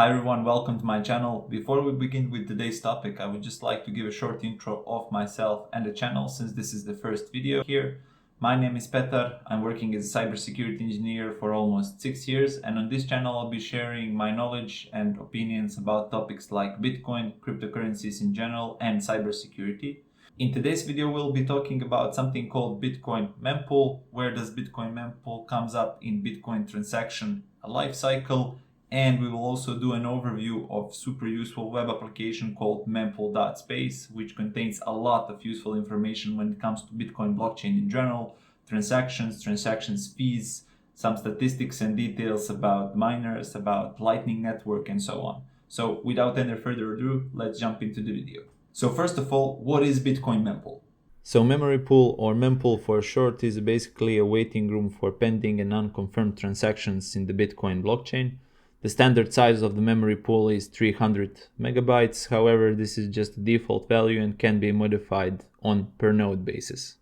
Hi everyone, welcome to my channel. Before we begin with today's topic, I would just like to give a short intro of myself and the channel since this is the first video here. My name is Petar. I'm working as a cybersecurity engineer for almost 6 years, and on this channel I'll be sharing my knowledge and opinions about topics like Bitcoin, cryptocurrencies in general, and cybersecurity. In today's video, we'll be talking about something called Bitcoin Mempool. Where does Bitcoin Mempool comes up in Bitcoin transaction lifecycle? And we will also do an overview of super useful web application called Mempool.space, which contains a lot of useful information when it comes to Bitcoin blockchain in general, transactions fees, some statistics and details about miners, about Lightning Network, and so on. So without any further ado, let's jump into the video. So first of all, what is Bitcoin Mempool? So memory pool, or mempool for short, is basically a waiting room for pending and unconfirmed transactions in the Bitcoin blockchain. The standard size of the memory pool is 300 megabytes. However, this is just a default value and can be modified on per node basis.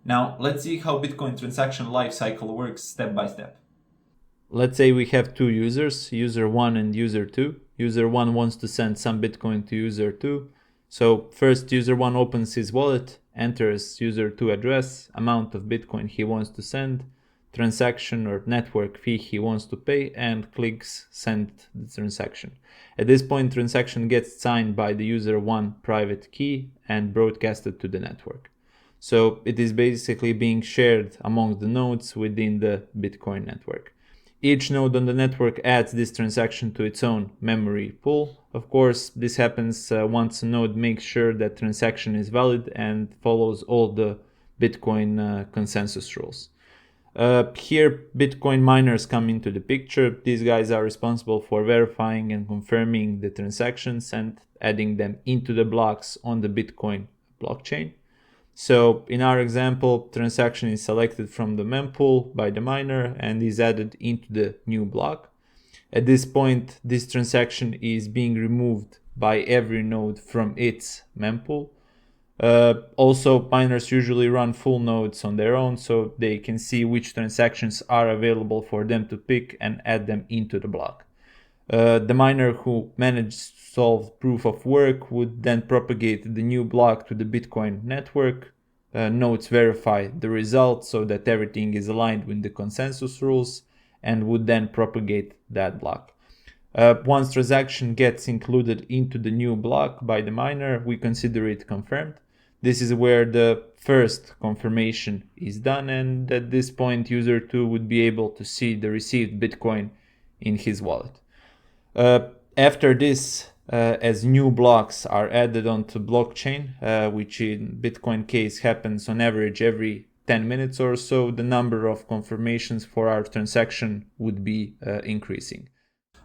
Now, let's see how Bitcoin transaction lifecycle works step by step. Let's say we have two users, user 1 and user 2. User 1 wants to send some Bitcoin to user 2. So first, user 1 opens his wallet, enters user 2 address, amount of Bitcoin he wants to send, transaction or network fee he wants to pay, and clicks send the transaction. At this point, transaction gets signed by the user 1 private key and broadcasted to the network. So it is basically being shared among the nodes within the Bitcoin network. Each node on the network adds this transaction to its own memory pool. Of course, this happens once a node makes sure that transaction is valid and follows all the Bitcoin consensus rules. Here, Bitcoin miners come into the picture. These guys are responsible for verifying and confirming the transactions and adding them into the blocks on the Bitcoin blockchain. So in our example, transaction is selected from the mempool by the miner and is added into the new block. At this point, this transaction is being removed by every node from its mempool. Also, miners usually run full nodes on their own, so they can see which transactions are available for them to pick and add them into the block. The miner who managed to solve proof of work would then propagate the new block to the Bitcoin network. Nodes verify the result so that everything is aligned with the consensus rules and would then propagate that block. Once transaction gets included into the new block by the miner, we consider it confirmed. This is where the first confirmation is done, and at this point user 2 would be able to see the received Bitcoin in his wallet. After this, as new blocks are added onto blockchain, which in Bitcoin case happens on average every 10 minutes or so, the number of confirmations for our transaction would be increasing.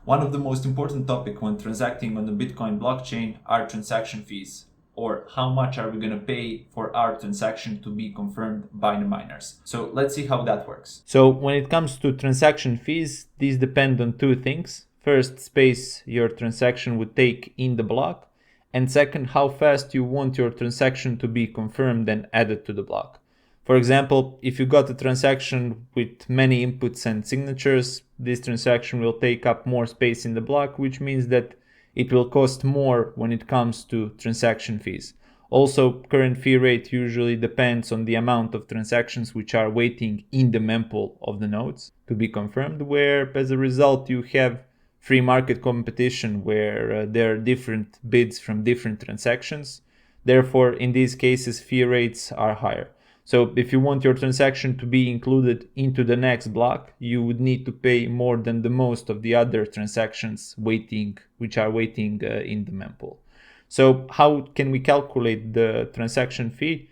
One of the most important topics when transacting on the Bitcoin blockchain are transaction fees, or how much are we going to pay for our transaction to be confirmed by the miners. So let's see how that works. So when it comes to transaction fees, these depend on two things. First, space your transaction would take in the block, and second, how fast you want your transaction to be confirmed and added to the block. For example, if you got a transaction with many inputs and signatures, this transaction will take up more space in the block, which means that it will cost more when it comes to transaction fees. Also, current fee rate usually depends on the amount of transactions which are waiting in the mempool of the nodes to be confirmed, where as a result you have free market competition where there are different bids from different transactions. Therefore, in these cases, fee rates are higher. So if you want your transaction to be included into the next block, you would need to pay more than the most of the other transactions which are waiting in the mempool. So how can we calculate the transaction fee?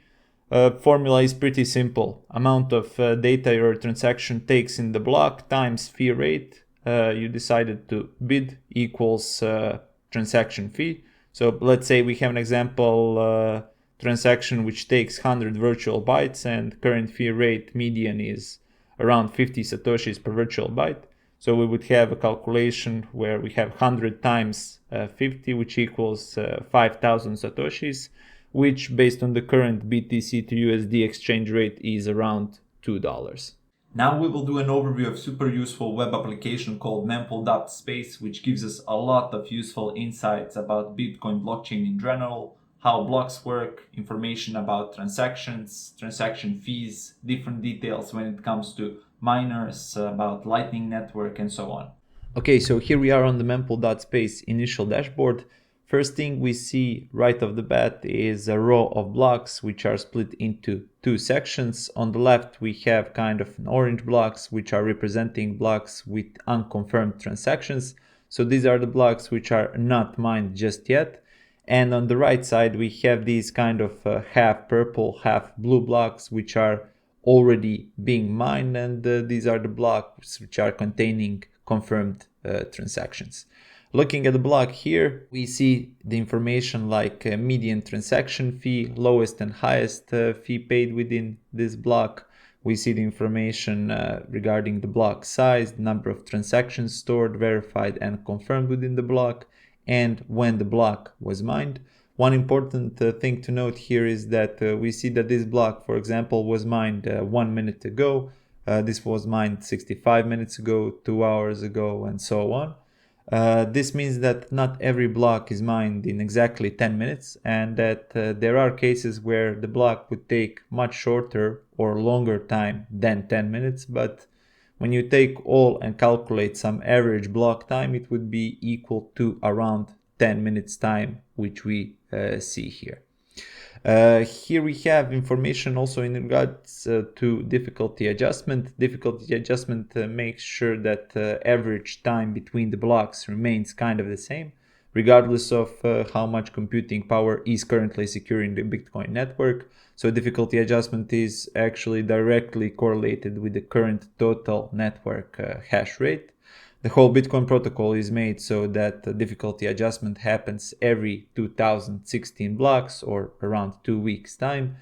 Formula is pretty simple. Amount of data your transaction takes in the block times fee rate. You decided to bid equals transaction fee. So let's say we have an example transaction which takes 100 virtual bytes and current fee rate median is around 50 satoshis per virtual byte. So we would have a calculation where we have 100 times 50, which equals 5,000 satoshis, which based on the current BTC to USD exchange rate is around $2. Now we will do an overview of super useful web application called Mempool.space, which gives us a lot of useful insights about Bitcoin blockchain in general, how blocks work, information about transactions, transaction fees, different details when it comes to miners, about Lightning Network, and so on. Okay, so here we are on the Mempool.space initial dashboard. First thing we see right off the bat is a row of blocks which are split into two sections. On the left we have kind of an orange blocks which are representing blocks with unconfirmed transactions. So these are the blocks which are not mined just yet. And on the right side we have these kind of half purple, half blue blocks which are already being mined, and these are the blocks which are containing confirmed transactions. Looking at the block here, we see the information like median transaction fee, lowest and highest fee paid within this block. We see the information regarding the block size, number of transactions stored, verified and confirmed within the block, and when the block was mined. One important thing to note here is that we see that this block, for example, was mined 1 minute ago. This was mined 65 minutes ago, 2 hours ago, and so on. This means that not every block is mined in exactly 10 minutes, and that there are cases where the block would take much shorter or longer time than 10 minutes, but when you take all and calculate some average block time, it would be equal to around 10 minutes time, which we see here. Here we have information also in regards to difficulty adjustment. Difficulty adjustment makes sure that average time between the blocks remains kind of the same, regardless of how much computing power is currently securing the Bitcoin network. So difficulty adjustment is actually directly correlated with the current total network hash rate. The whole Bitcoin protocol is made so that the difficulty adjustment happens every 2016 blocks, or around 2 weeks time.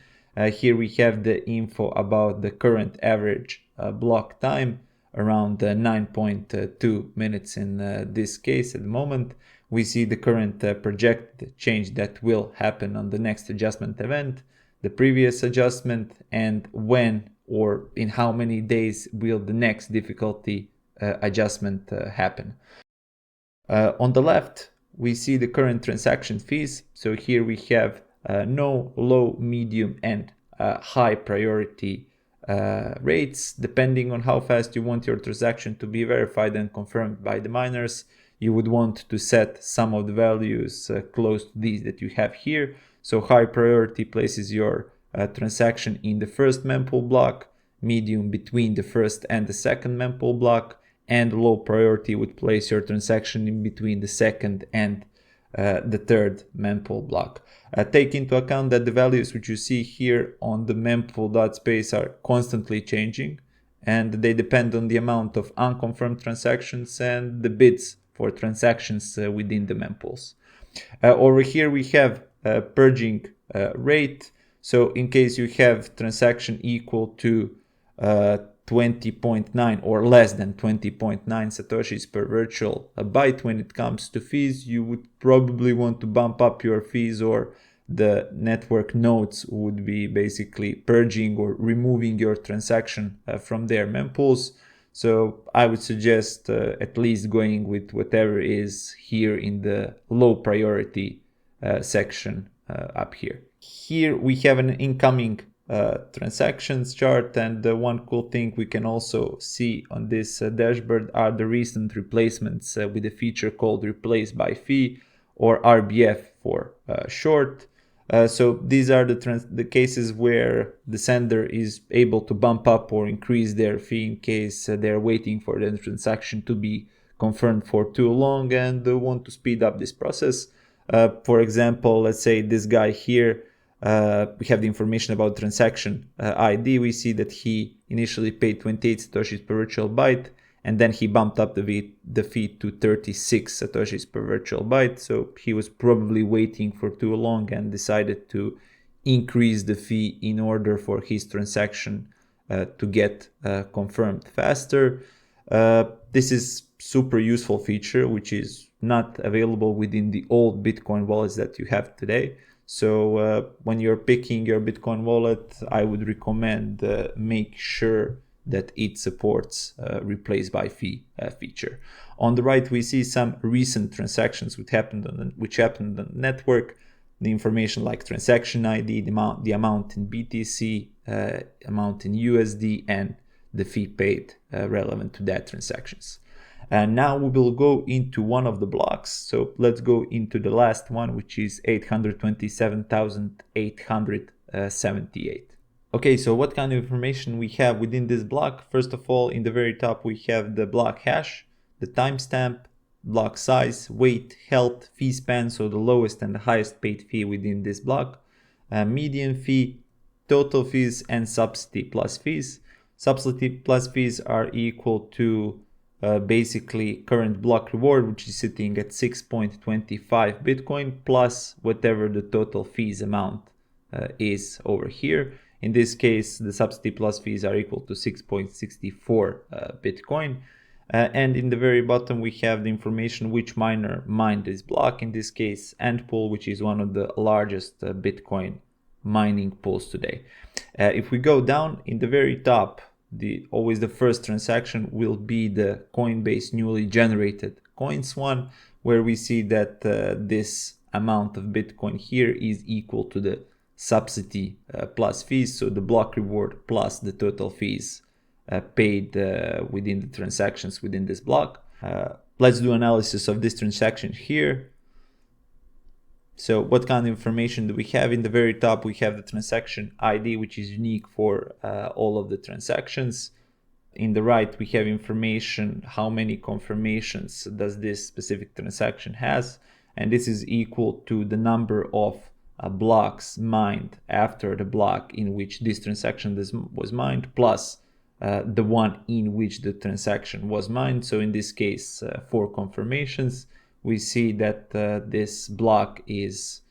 Here we have the info about the current average block time, around 9.2 minutes in this case at the moment. We see the current projected change that will happen on the next adjustment event, the previous adjustment, and when or in how many days will the next difficulty adjustment happen. On the left, we see the current transaction fees. So here we have no, low, medium, and high priority rates. Depending on how fast you want your transaction to be verified and confirmed by the miners, you would want to set some of the values close to these that you have here. So high priority places your transaction in the first mempool block, medium between the first and the second mempool block, and low priority would place your transaction in between the second and the third mempool block. Take into account that the values which you see here on the mempool.space are constantly changing, and they depend on the amount of unconfirmed transactions and the bids for transactions within the mempools. Over here we have purging rate. So in case you have transaction equal to 20.9 or less than 20.9 satoshis per virtual byte when it comes to fees, you would probably want to bump up your fees, or the network nodes would be basically purging or removing your transaction from their mempools. So I would suggest at least going with whatever is here in the low priority section up here. Here we have an incoming transactions chart, and one cool thing we can also see on this dashboard are the recent replacements with a feature called replace by fee, or RBF for short. So these are the cases where the sender is able to bump up or increase their fee in case they're waiting for the transaction to be confirmed for too long and want to speed up this process. For example, let's say this guy here, we have the information about transaction ID. We see that he initially paid 28 satoshis per virtual byte, and then he bumped up the fee to 36 satoshis per virtual byte. So he was probably waiting for too long and decided to increase the fee in order for his transaction to get confirmed faster. This is super useful feature which is not available within the old Bitcoin wallets that you have today. So when you're picking your Bitcoin wallet, I would recommend make sure that it supports replace by fee feature. On the right, we see some recent transactions which happened on the network, the information like transaction ID, the amount in BTC, amount in USD, and the fee paid relevant to that transactions. And now we will go into one of the blocks. So let's go into the last one, which is 827,878. Okay, so what kind of information we have within this block? First of all, in the very top, we have the block hash, the timestamp, block size, weight, health, fee span, so the lowest and the highest paid fee within this block, median fee, total fees, and subsidy plus fees. Subsidy plus fees are equal to basically current block reward, which is sitting at 6.25 Bitcoin, plus whatever the total fees amount is over here. In this case, the subsidy plus fees are equal to 6.64 Bitcoin. And in the very bottom, we have the information which miner mined this block. In this case, Mempool, which is one of the largest Bitcoin mining pools today. If we go down in the very top, always the first transaction will be the Coinbase newly generated coins one, where we see that this amount of Bitcoin here is equal to the subsidy plus fees, so the block reward plus the total fees paid within the transactions within this block. Let's do analysis of this transaction here. So what kind of information do we have? In the very top, we have the transaction ID, which is unique for all of the transactions. In the right, we have information, how many confirmations does this specific transaction has. And this is equal to the number of blocks mined after the block in which this transaction was mined, plus the one in which the transaction was mined. So in this case, 4 confirmations. We see that this block is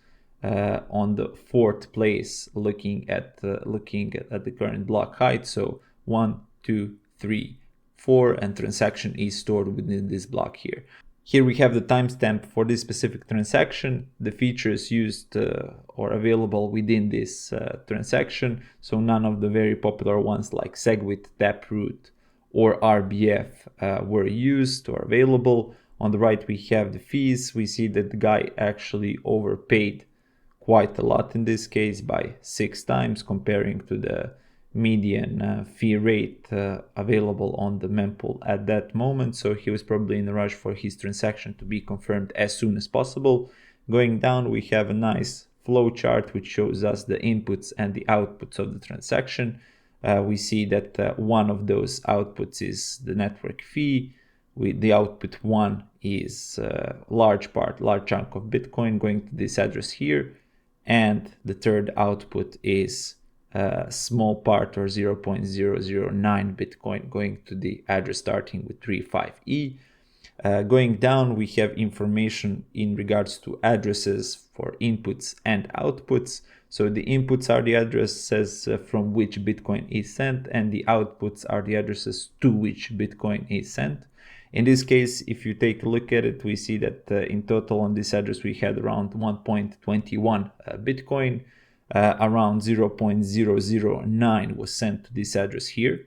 on the 4th place, looking at the current block height. So 1, 2, 3, 4, and transaction is stored within this block here. Here we have the timestamp for this specific transaction, the features used or available within this transaction. So none of the very popular ones like SegWit, Taproot, or RBF were used or available. On the right, we have the fees. We see that the guy actually overpaid quite a lot in this case by 6 times, comparing to the median fee rate available on the Mempool at that moment. So he was probably in a rush for his transaction to be confirmed as soon as possible. Going down, we have a nice flow chart which shows us the inputs and the outputs of the transaction. We see that one of those outputs is the network fee. The output 1 is a large chunk of Bitcoin going to this address here. And the third output is a small part, or 0.009 Bitcoin, going to the address starting with 35E. Going down, we have information in regards to addresses for inputs and outputs. So the inputs are the addresses from which Bitcoin is sent, and the outputs are the addresses to which Bitcoin is sent. In this case, if you take a look at it, we see that in total on this address we had around 1.21 Bitcoin. Around 0.009 was sent to this address here,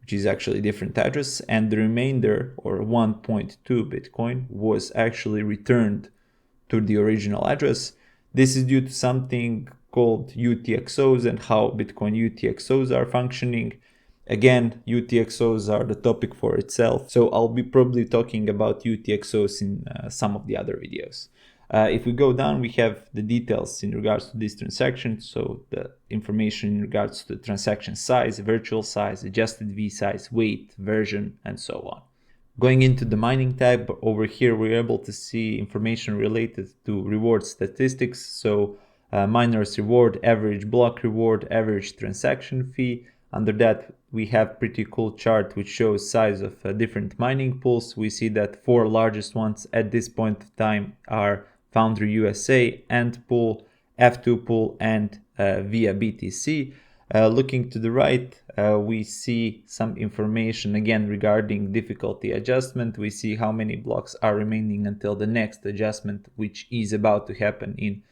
which is actually a different address, and the remainder, or 1.2 Bitcoin, was actually returned to the original address. This is due to something called UTXOs and how Bitcoin UTXOs are functioning. Again, UTXOs are the topic for itself, so I'll be probably talking about UTXOs in some of the other videos. If we go down, we have the details in regards to this transaction. So the information in regards to the transaction size, virtual size, adjusted V size, weight, version, and so on. Going into the mining tab, over here we're able to see information related to reward statistics. So miners reward, average block reward, average transaction fee. Under that, we have pretty cool chart which shows size of different mining pools. We see that 4 largest ones at this point of time are Foundry USA, Mempool, F2 Pool, and via BTC. Looking to the right, we see some information again regarding difficulty adjustment. We see how many blocks are remaining until the next adjustment, which is about to happen in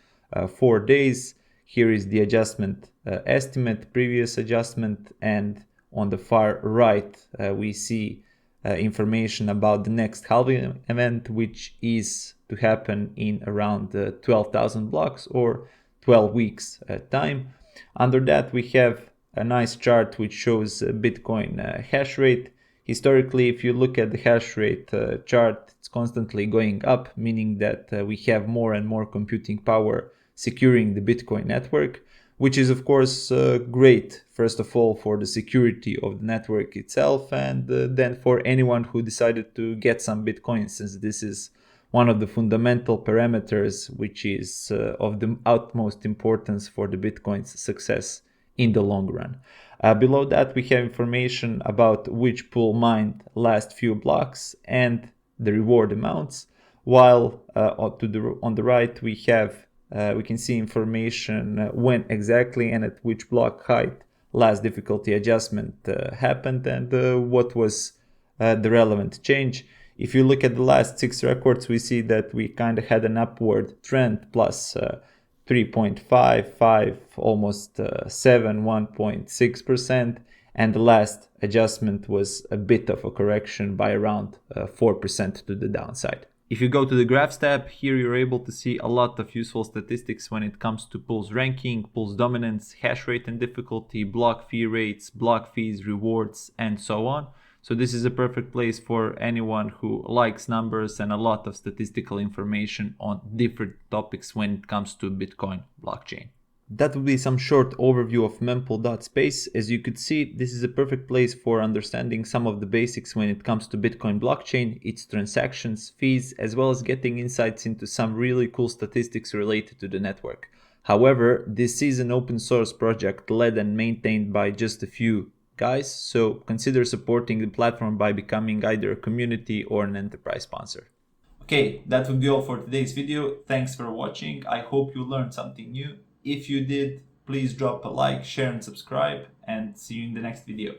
4 days. Here is the adjustment estimate, previous adjustment, and On the far right, we see information about the next halving event, which is to happen in around 12,000 blocks or 12 weeks time. Under that, we have a nice chart which shows Bitcoin hash rate. Historically, if you look at the hash rate chart, it's constantly going up, meaning that we have more and more computing power securing the Bitcoin network, which is of course great, first of all, for the security of the network itself, and then for anyone who decided to get some Bitcoin, since this is one of the fundamental parameters which is of the utmost importance for the Bitcoin's success in the long run. Below that, we have information about which pool mined last few blocks and the reward amounts, while on the right we can see information when exactly and at which block height last difficulty adjustment happened and what was the relevant change. If you look at the last 6 records, we see that we kind of had an upward trend, plus 3.55, almost 7, 1.6%, and the last adjustment was a bit of a correction by around 4% to the downside. If you go to the graphs tab, here you're able to see a lot of useful statistics when it comes to pools ranking, pools dominance, hash rate and difficulty, block fee rates, block fees, rewards, and so on. So this is a perfect place for anyone who likes numbers and a lot of statistical information on different topics when it comes to Bitcoin blockchain. That would be some short overview of Mempool.space. As you could see, this is a perfect place for understanding some of the basics when it comes to Bitcoin blockchain, its transactions, fees, as well as getting insights into some really cool statistics related to the network. However, this is an open source project led and maintained by just a few guys, so consider supporting the platform by becoming either a community or an enterprise sponsor. Okay, that would be all for today's video. Thanks for watching. I hope you learned something new. If you did, please drop a like, share and subscribe, and see you in the next video.